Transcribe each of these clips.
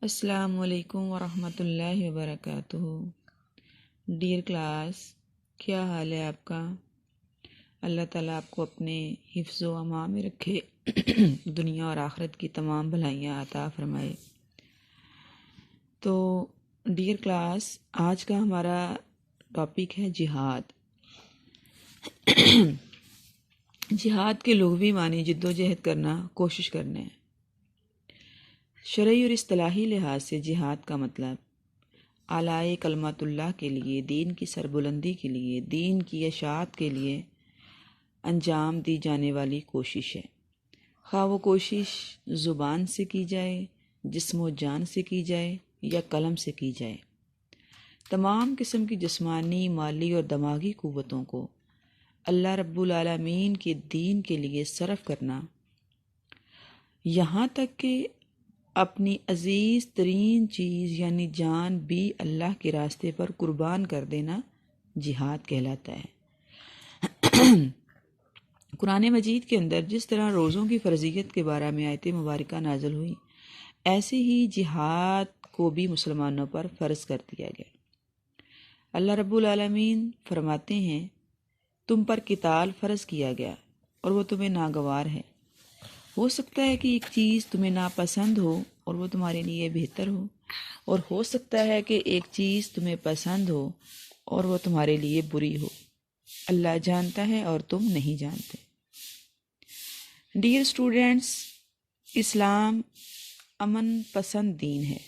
السلام علیکم ورحمۃ اللہ وبرکاتہ۔ ڈیئر کلاس، کیا حال ہے آپ کا؟ اللہ تعالیٰ آپ کو اپنے حفظ و امان میں رکھے، دنیا اور آخرت کی تمام بھلائیاں عطا فرمائے۔ تو ڈیئر کلاس، آج کا ہمارا ٹاپک ہے جہاد۔ جہاد کے لغوی معنی جد و جہد کرنا، کوشش کرنا ہے۔ شرعی اور اصطلاحی لحاظ سے جہاد کا مطلب اعلیٰ کلمت اللہ کے لیے، دین کی سربلندی کے لیے، دین کی اشاعت کے لیے انجام دی جانے والی کوشش ہے، خواہ وہ کوشش زبان سے کی جائے، جسم و جان سے کی جائے یا قلم سے کی جائے۔ تمام قسم کی جسمانی، مالی اور دماغی قوتوں کو اللہ رب العالمین کے دین کے لیے صرف کرنا، یہاں تک کہ اپنی عزیز ترین چیز یعنی جان بھی اللہ کے راستے پر قربان کر دینا جہاد کہلاتا ہے۔ قرآن مجید کے اندر جس طرح روزوں کی فرضیت کے بارے میں آیت مبارکہ نازل ہوئی، ایسے ہی جہاد کو بھی مسلمانوں پر فرض کر دیا گیا۔ اللہ رب العالمین فرماتے ہیں، تم پر قتال فرض کیا گیا اور وہ تمہیں ناگوار ہے۔ ہو سکتا ہے کہ ایک چیز تمہیں ناپسند ہو اور وہ تمہارے لیے بہتر ہو، اور ہو سکتا ہے کہ ایک چیز تمہیں پسند ہو اور وہ تمہارے لیے بری ہو۔ اللہ جانتا ہے اور تم نہیں جانتے۔ ڈیئر اسٹوڈینٹس، اسلام امن پسند دین ہے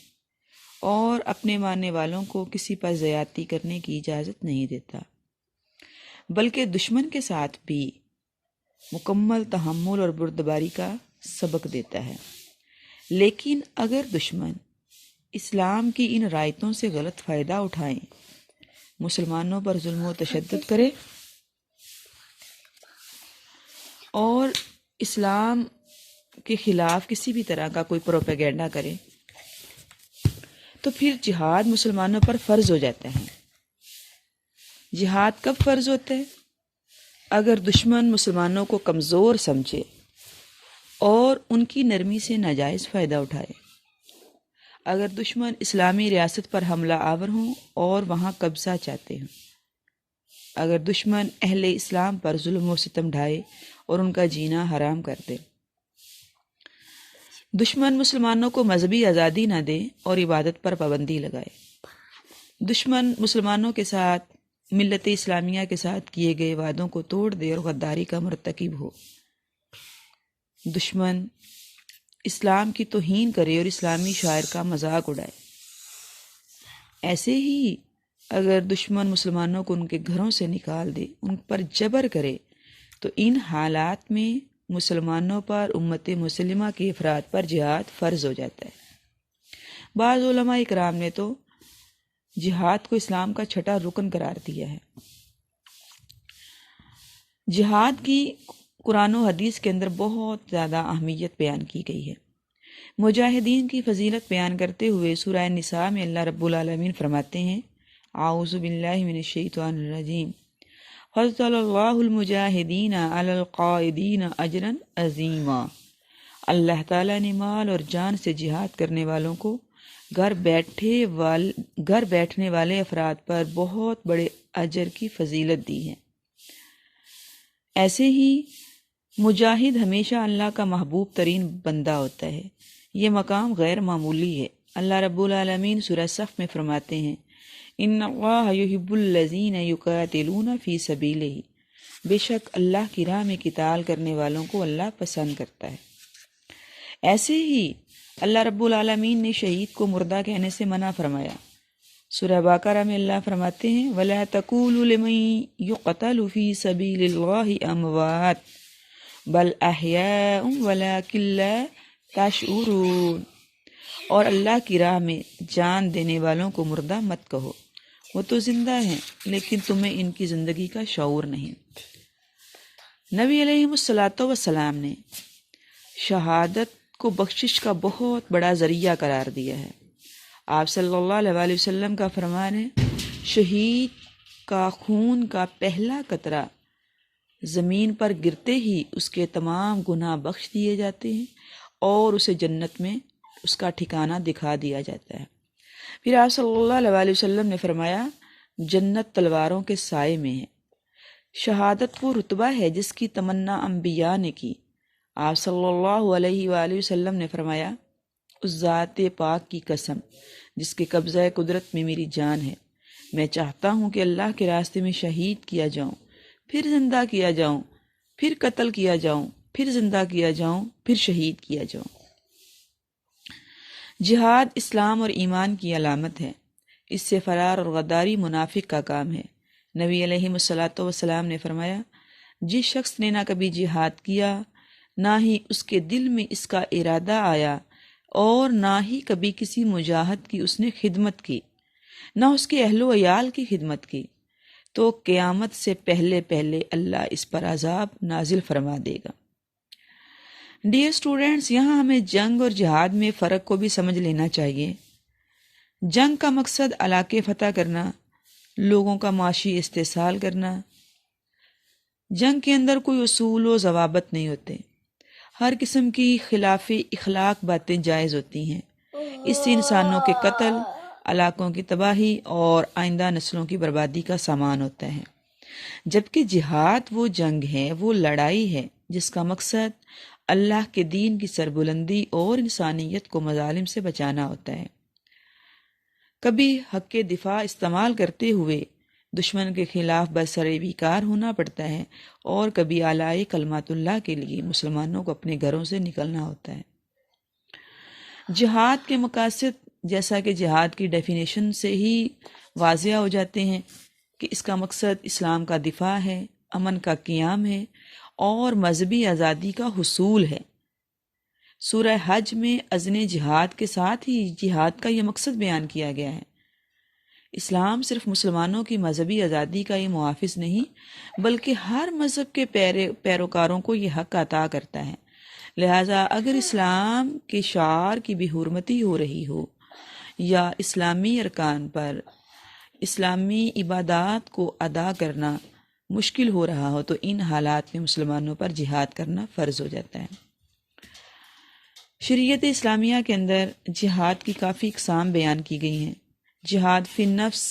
اور اپنے ماننے والوں کو کسی پر زیادتی کرنے کی اجازت نہیں دیتا، بلکہ دشمن کے ساتھ بھی مکمل تحمل اور بردباری کا سبق دیتا ہے۔ لیکن اگر دشمن اسلام کی ان رایتوں سے غلط فائدہ اٹھائیں، مسلمانوں پر ظلم و تشدد کرے اور اسلام کے خلاف کسی بھی طرح کا کوئی پروپیگنڈا کرے، تو پھر جہاد مسلمانوں پر فرض ہو جاتا ہے۔ جہاد کب فرض ہوتا ہے؟ اگر دشمن مسلمانوں کو کمزور سمجھے اور ان کی نرمی سے ناجائز فائدہ اٹھائے، اگر دشمن اسلامی ریاست پر حملہ آور ہوں اور وہاں قبضہ چاہتے ہوں، اگر دشمن اہل اسلام پر ظلم و ستم ڈھائے اور ان کا جینا حرام کر دے، دشمن مسلمانوں کو مذہبی آزادی نہ دے اور عبادت پر پابندی لگائے، دشمن مسلمانوں کے ساتھ، ملت اسلامیہ کے ساتھ کیے گئے وعدوں کو توڑ دے اور غداری کا مرتکب ہو، دشمن اسلام کی توہین کرے اور اسلامی شاعر کا مذاق اڑائے، ایسے ہی اگر دشمن مسلمانوں کو ان کے گھروں سے نکال دے، ان پر جبر کرے، تو ان حالات میں مسلمانوں پر، امت مسلمہ کے افراد پر جہاد فرض ہو جاتا ہے۔ بعض علماء اکرام نے تو جہاد کو اسلام کا چھٹا رکن قرار دیا ہے۔ جہاد کی قرآن و حدیث کے اندر بہت زیادہ اہمیت بیان کی گئی ہے۔ مجاہدین کی فضیلت بیان کرتے ہوئے سورہ نساء میں اللہ رب العالمین فرماتے ہیں، اعوذ باللہ من الشیطان الرجیم، فضل اللہ المجاہدین علی القاعدین اجرا عظیما۔ اللہ تعالیٰ نے مال اور جان سے جہاد کرنے والوں کو گھر بیٹھنے والے افراد پر بہت بڑے اجر کی فضیلت دی ہے۔ ایسے ہی مجاہد ہمیشہ اللہ کا محبوب ترین بندہ ہوتا ہے، یہ مقام غیر معمولی ہے۔ اللہ رب العالمین سورہ صف میں فرماتے ہیں، ان اللہ یحب الذین یقاتلون فی سبیلہ، بے شک اللہ کی راہ میں قتال کرنے والوں کو اللہ پسند کرتا ہے۔ ایسے ہی اللہ رب العالمین نے شہید کو مردہ کہنے سے منع فرمایا۔ سورہ بقرہ میں اللہ فرماتے ہیں، وَلَا تَقُولُوا لِمَن يُقْتَلُ فِي سَبِيلِ اللَّهِ أَمْوَاتٌ بَلْ أَحْيَاءٌ وَلَكِن لَّا تَشْعُرُونَ، اور اللہ کی راہ میں جان دینے والوں کو مردہ مت کہو، وہ تو زندہ ہیں لیکن تمہیں ان کی زندگی کا شعور نہیں۔ نبی علیہ السلام نے شہادت کو بخشش کا بہت بڑا ذریعہ قرار دیا ہے۔ آپ صلی اللہ علیہ وسلم کا فرمان ہے، شہید کا خون کا پہلا قطرہ زمین پر گرتے ہی اس کے تمام گناہ بخش دیے جاتے ہیں اور اسے جنت میں اس کا ٹھکانہ دکھا دیا جاتا ہے۔ پھر آپ صلی اللہ علیہ وسلم نے فرمایا جنت تلواروں کے سائے میں ہے۔ شہادت وہ رتبہ ہے جس کی تمنا انبیاء نے کی۔ آپ صلی اللہ علیہ وآلہ وسلم نے فرمایا اس ذات پاک کی قسم جس کے قبضہ قدرت میں میری جان ہے، میں چاہتا ہوں کہ اللہ کے راستے میں شہید کیا جاؤں، پھر زندہ کیا جاؤں، پھر قتل کیا جاؤں، پھر زندہ کیا جاؤں، پھر شہید کیا جاؤں۔ جہاد اسلام اور ایمان کی علامت ہے، اس سے فرار اور غداری منافق کا کام ہے۔ نبی علیہ الصلوۃ والسلام نے فرمایا جس شخص نے نہ کبھی جہاد کیا، نہ ہی اس کے دل میں اس کا ارادہ آیا، اور نہ ہی کبھی کسی مجاہد کی اس نے خدمت کی، نہ اس کے اہل و عیال کی خدمت کی، تو قیامت سے پہلے پہلے اللہ اس پر عذاب نازل فرما دے گا۔ ڈیئر اسٹوڈینٹس، یہاں ہمیں جنگ اور جہاد میں فرق کو بھی سمجھ لینا چاہیے۔ جنگ کا مقصد علاقے فتح کرنا، لوگوں کا معاشی استحصال کرنا۔ جنگ کے اندر کوئی اصول و ضوابط نہیں ہوتے، ہر قسم کی خلاف اخلاق باتیں جائز ہوتی ہیں۔ اس سے انسانوں کے قتل، علاقوں کی تباہی اور آئندہ نسلوں کی بربادی کا سامان ہوتا ہے۔ جبکہ جہاد وہ جنگ ہے، وہ لڑائی ہے جس کا مقصد اللہ کے دین کی سربلندی اور انسانیت کو مظالم سے بچانا ہوتا ہے۔ کبھی حق کے دفاع استعمال کرتے ہوئے دشمن کے خلاف برسر بیکار ہونا پڑتا ہے، اور کبھی اعلی کلمات اللہ کے لیے مسلمانوں کو اپنے گھروں سے نکلنا ہوتا ہے۔ جہاد کے مقاصد جیسا کہ جہاد کی ڈیفینیشن سے ہی واضح ہو جاتے ہیں کہ اس کا مقصد اسلام کا دفاع ہے، امن کا قیام ہے اور مذہبی آزادی کا حصول ہے۔ سورہ حج میں اذن جہاد کے ساتھ ہی جہاد کا یہ مقصد بیان کیا گیا ہے۔ اسلام صرف مسلمانوں کی مذہبی آزادی کا یہ محافظ نہیں، بلکہ ہر مذہب کے پیروکاروں کو یہ حق عطا کرتا ہے۔ لہٰذا اگر اسلام کے شعار کی بے حرمتی ہو رہی ہو یا اسلامی ارکان پر اسلامی عبادات کو ادا کرنا مشکل ہو رہا ہو تو ان حالات میں مسلمانوں پر جہاد کرنا فرض ہو جاتا ہے۔ شریعت اسلامیہ کے اندر جہاد کی کافی اقسام بیان کی گئی ہیں۔ جہاد فی النفس،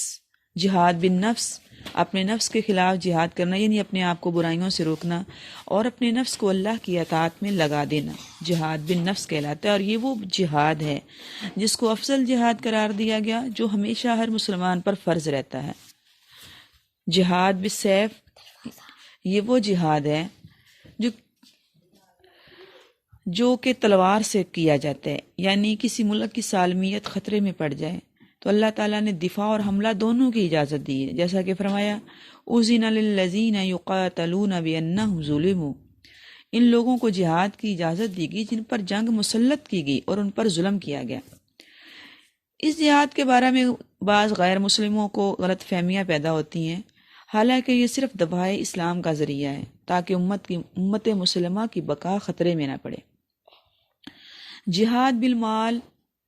جہاد بالنفس، اپنے نفس کے خلاف جہاد کرنا، یعنی اپنے آپ کو برائیوں سے روکنا اور اپنے نفس کو اللہ کی اطاعت میں لگا دینا، جہاد بالنفس کہلاتا ہے۔ اور یہ وہ جہاد ہے جس کو افضل جہاد قرار دیا گیا، جو ہمیشہ ہر مسلمان پر فرض رہتا ہے۔ جہاد بالسیف، یہ وہ جہاد ہے جو کہ تلوار سے کیا جاتا ہے، یعنی کسی ملک کی سالمیت خطرے میں پڑ جائے تو اللہ تعالیٰ نے دفاع اور حملہ دونوں کی اجازت دی ہے، جیسا کہ فرمایا اذن للذین یقاتلون بانہم ظلموا، ان لوگوں کو جہاد کی اجازت دی گئی جن پر جنگ مسلط کی گئی اور ان پر ظلم کیا گیا۔ اس جہاد کے بارے میں بعض غیر مسلموں کو غلط فہمیاں پیدا ہوتی ہیں، حالانکہ یہ صرف دفاع اسلام کا ذریعہ ہے تاکہ امت مسلمہ کی بقا خطرے میں نہ پڑے۔ جہاد بالمال،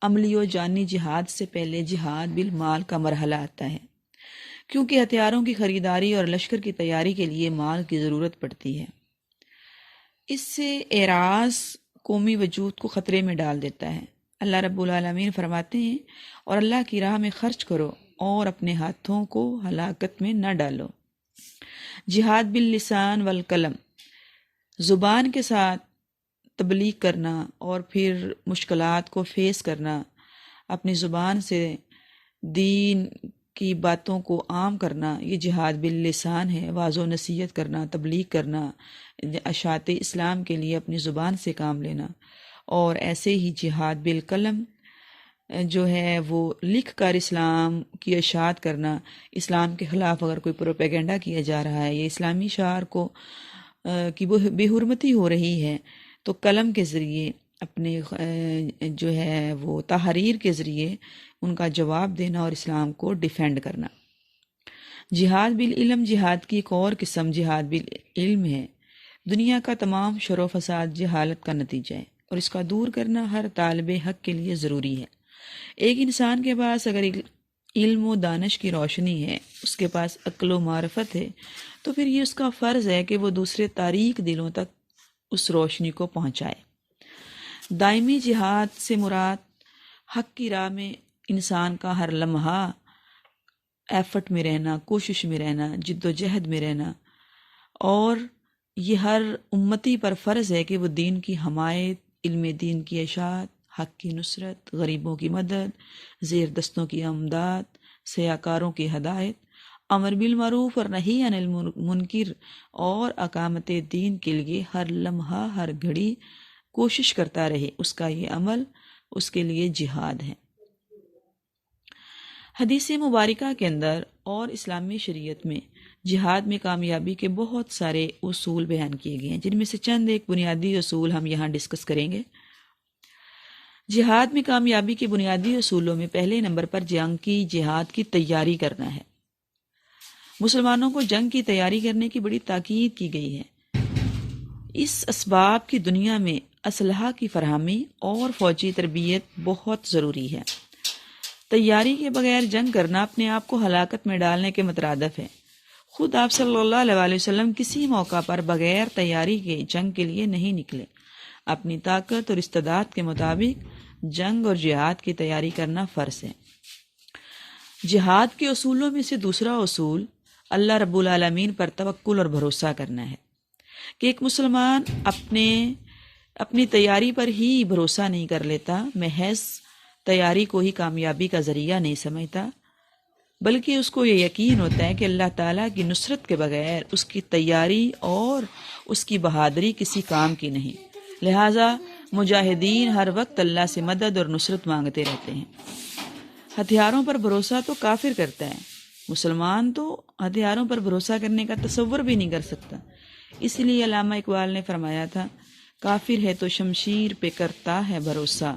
عملی و جانی جہاد سے پہلے جہاد بالمال کا مرحلہ آتا ہے، کیونکہ ہتھیاروں کی خریداری اور لشکر کی تیاری کے لیے مال کی ضرورت پڑتی ہے۔ اس سے اعراض قومی وجود کو خطرے میں ڈال دیتا ہے۔ اللہ رب العالمین فرماتے ہیں اور اللہ کی راہ میں خرچ کرو اور اپنے ہاتھوں کو ہلاکت میں نہ ڈالو۔ جہاد باللسان والقلم، زبان کے ساتھ تبلیغ کرنا اور پھر مشکلات کو فیس کرنا، اپنی زبان سے دین کی باتوں کو عام کرنا، یہ جہاد باللسان ہے۔ واعظ و نصیحت کرنا، تبلیغ کرنا، اشاعت اسلام کے لیے اپنی زبان سے کام لینا۔ اور ایسے ہی جہاد بالقلم جو ہے وہ لکھ کر اسلام کی اشاعت کرنا، اسلام کے خلاف اگر کوئی پروپیگنڈا کیا جا رہا ہے یا اسلامی شعار کو کی بے حرمتی ہو رہی ہے تو قلم کے ذریعے اپنے جو ہے وہ تحریر کے ذریعے ان کا جواب دینا اور اسلام کو ڈیفینڈ کرنا۔ جہاد بالعلم، جہاد کی ایک اور قسم جہاد بالعلم ہے۔ دنیا کا تمام شر و فساد جہالت کا نتیجہ ہے اور اس کا دور کرنا ہر طالب حق کے لیے ضروری ہے۔ ایک انسان کے پاس اگر علم و دانش کی روشنی ہے، اس کے پاس عقل و معرفت ہے، تو پھر یہ اس کا فرض ہے کہ وہ دوسرے تاریک دلوں تک اس روشنی کو پہنچائے۔ دائمی جہاد سے مراد حق کی راہ میں انسان کا ہر لمحہ ایفرٹ میں رہنا، کوشش میں رہنا، جد و جہد میں رہنا، اور یہ ہر امتی پر فرض ہے کہ وہ دین کی حمایت، علم دین کی اشاعت، حق کی نصرت، غریبوں کی مدد، زیر دستوں کی امداد، سیاکاروں کی ہدایت، امر بالمعروف اور نہی عن المنکر اور اقامت دین کے لیے ہر لمحہ، ہر گھڑی کوشش کرتا رہے۔ اس کا یہ عمل اس کے لیے جہاد ہے۔ حدیث مبارکہ کے اندر اور اسلامی شریعت میں جہاد میں کامیابی کے بہت سارے اصول بیان کیے گئے ہیں، جن میں سے چند ایک بنیادی اصول ہم یہاں ڈسکس کریں گے۔ جہاد میں کامیابی کے بنیادی اصولوں میں پہلے نمبر پر جہاد کی تیاری کرنا ہے۔ مسلمانوں کو جنگ کی تیاری کرنے کی بڑی تاکید کی گئی ہے۔ اس اسباب کی دنیا میں اسلحہ کی فراہمی اور فوجی تربیت بہت ضروری ہے۔ تیاری کے بغیر جنگ کرنا اپنے آپ کو ہلاکت میں ڈالنے کے مترادف ہے۔ خود آپ صلی اللہ علیہ وسلم کسی موقع پر بغیر تیاری کے جنگ کے لیے نہیں نکلے۔ اپنی طاقت اور استعداد کے مطابق جنگ اور جہاد کی تیاری کرنا فرض ہے۔ جہاد کے اصولوں میں سے دوسرا اصول اللہ رب العالمین پر توکل اور بھروسہ کرنا ہے، کہ ایک مسلمان اپنی تیاری پر ہی بھروسہ نہیں کر لیتا، محض تیاری کو ہی کامیابی کا ذریعہ نہیں سمجھتا، بلکہ اس کو یہ یقین ہوتا ہے کہ اللہ تعالیٰ کی نصرت کے بغیر اس کی تیاری اور اس کی بہادری کسی کام کی نہیں۔ لہٰذا مجاہدین ہر وقت اللہ سے مدد اور نصرت مانگتے رہتے ہیں۔ ہتھیاروں پر بھروسہ تو کافر کرتا ہے، مسلمان تو ہتھیاروں پر بھروسہ کرنے کا تصور بھی نہیں کر سکتا۔ اس لیے علامہ اقبال نے فرمایا تھا، کافر ہے تو شمشیر پہ کرتا ہے بھروسہ،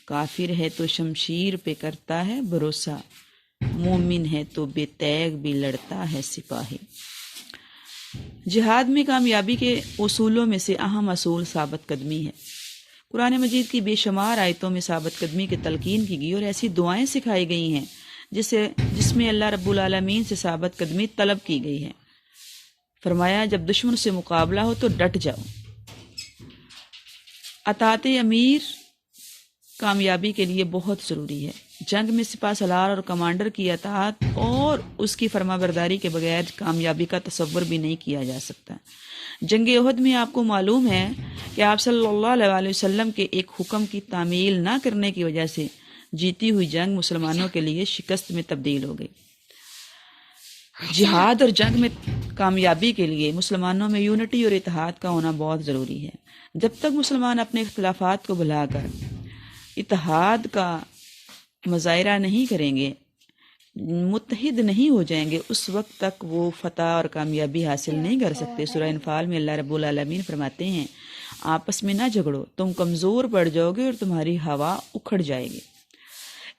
کافر ہے تو شمشیر پہ کرتا ہے بھروسہ، مومن ہے تو بے تیغ بھی لڑتا ہے سپاہی۔ جہاد میں کامیابی کے اصولوں میں سے اہم اصول ثابت قدمی ہے۔ قرآن مجید کی بے شمار آیتوں میں ثابت قدمی کی تلقین کی گئی اور ایسی دعائیں سکھائی گئی ہیں جس میں اللہ رب العالمین سے ثابت قدمی طلب کی گئی ہے۔ فرمایا جب دشمن سے مقابلہ ہو تو ڈٹ جاؤ۔ اطاعت امیر کامیابی کے لیے بہت ضروری ہے۔ جنگ میں سپہ سالار اور کمانڈر کی اطاعت اور اس کی فرما برداری کے بغیر کامیابی کا تصور بھی نہیں کیا جا سکتا۔ جنگ احد میں آپ کو معلوم ہے کہ آپ صلی اللہ علیہ وسلم کے ایک حکم کی تعمیل نہ کرنے کی وجہ سے جیتی ہوئی جنگ مسلمانوں کے لیے شکست میں تبدیل ہو گئی۔ جہاد اور جنگ میں کامیابی کے لیے مسلمانوں میں یونٹی اور اتحاد کا ہونا بہت ضروری ہے۔ جب تک مسلمان اپنے اختلافات کو بھلا کر اتحاد کا مظاہرہ نہیں کریں گے، متحد نہیں ہو جائیں گے، اس وقت تک وہ فتح اور کامیابی حاصل نہیں کر سکتے۔ سورہ انفال میں اللہ رب العالمین فرماتے ہیں، آپس میں نہ جھگڑو، تم کمزور پڑ جاؤ گے اور تمہاری ہوا اکھڑ جائے گی۔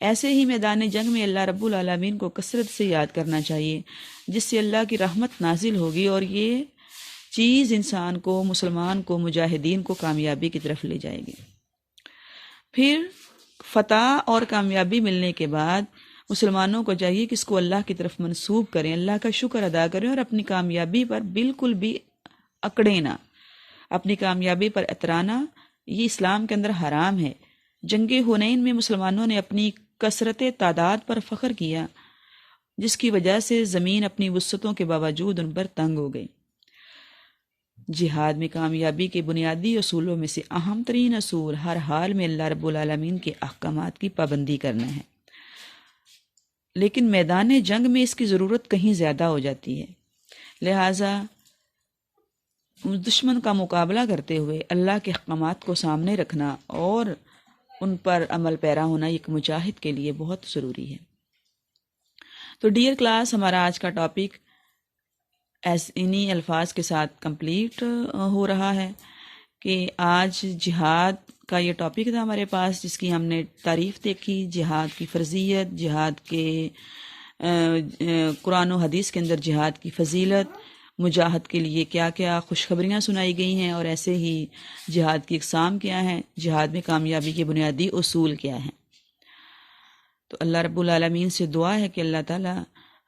ایسے ہی میدان جنگ میں اللہ رب العالمین کو کثرت سے یاد کرنا چاہیے، جس سے اللہ کی رحمت نازل ہوگی اور یہ چیز انسان کو، مسلمان کو، مجاہدین کو کامیابی کی طرف لے جائے گی۔ پھر فتح اور کامیابی ملنے کے بعد مسلمانوں کو چاہیے کہ اس کو اللہ کی طرف منسوب کریں، اللہ کا شکر ادا کریں اور اپنی کامیابی پر بالکل بھی اکڑیں نہ۔ اپنی کامیابی پر اترانا یہ اسلام کے اندر حرام ہے۔ جنگ حنین میں مسلمانوں نے اپنی کثرت تعداد پر فخر کیا، جس کی وجہ سے زمین اپنی وسعتوں کے باوجود ان پر تنگ ہو گئی۔ جہاد میں کامیابی کے بنیادی اصولوں میں سے اہم ترین اصول ہر حال میں اللہ رب العالمین کے احکامات کی پابندی کرنا ہے، لیکن میدان جنگ میں اس کی ضرورت کہیں زیادہ ہو جاتی ہے۔ لہٰذا دشمن کا مقابلہ کرتے ہوئے اللہ کے احکامات کو سامنے رکھنا اور ان پر عمل پیرا ہونا ایک مجاہد کے لیے بہت ضروری ہے۔ تو ڈیئر کلاس، ہمارا آج کا ٹاپک انہی الفاظ کے ساتھ کمپلیٹ ہو رہا ہے کہ آج جہاد کا یہ ٹاپک تھا ہمارے پاس، جس کی ہم نے تعریف دیکھی، جہاد کی فرضیت، جہاد کے قرآن و حدیث کے اندر جہاد کی فضیلت، مجاہد کے لیے کیا کیا خوشخبریاں سنائی گئی ہیں، اور ایسے ہی جہاد کی اقسام کیا ہیں، جہاد میں کامیابی کے بنیادی اصول کیا ہیں۔ تو اللہ رب العالمین سے دعا ہے کہ اللہ تعالیٰ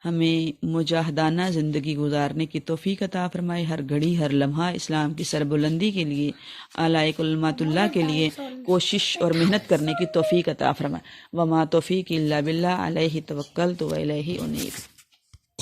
ہمیں مجاہدانہ زندگی گزارنے کی توفیق عطا فرمائے، ہر گھڑی ہر لمحہ اسلام کی سربلندی کے لیے، اعلی کلمات اللہ کے لیے کوشش اور محنت کرنے کی توفیق عطا فرمائے۔ وما توفیق الا باللہ، علیہ توکلت و الیہ انیب۔